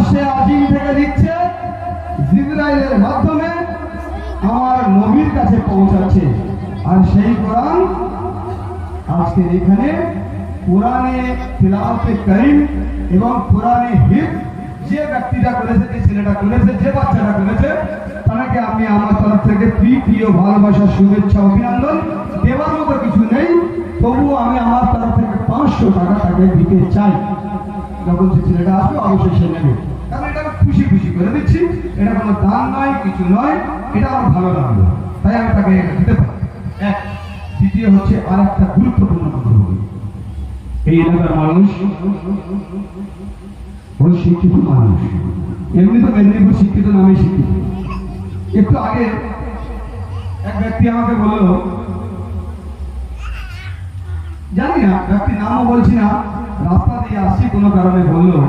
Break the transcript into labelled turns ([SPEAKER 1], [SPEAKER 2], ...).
[SPEAKER 1] আরশে আজিম থেকে লিখছে, জিবরাইলের মাধ্যমে আমার নবীর কাছে পৌঁছাচ্ছে। আর সেই কোরআন আজকে এখানে কোরআনে তিলাওয়াতে কারীম এবং কোরআনে হিফজ যে ব্যক্তিটা করেছে, যে ছেলেটা করেছে, যে বাচ্চাটা করেছে, তাকে আমি আমার তরফ থেকে প্রিয় ভালোবাসা, শুভেচ্ছা, অভিনন্দন দেওয়ার মতো কিছু নেই। তবুও আমি আমার তরফ থেকে 500 টাকা তাকে দিতে চাই। যখন সে ছেলেটা আসবে অবশ্যই সে নেবে, কারণ এটা আমি খুশি খুশি করে দিচ্ছি। এটা কোনো দান নয়, কিছু নয়, এটা আমার ভালো লাগলো, তাই আমি তাকে এটা দিতে পারি। এক। দ্বিতীয় হচ্ছে আর একটা গুরুত্বপূর্ণ কথা বলি, এই এলাকার মানুষ ওই শিক্ষিত মানুষ, এমনি তো মেদিনীপুর শিক্ষিত নামে শিক্ষিত। একটু আগে এক ব্যক্তি আমাকে বলল, জানি না ব্যক্তির নামও বলছি না, রাস্তা দিয়ে আসছি কোনো কারণে বললো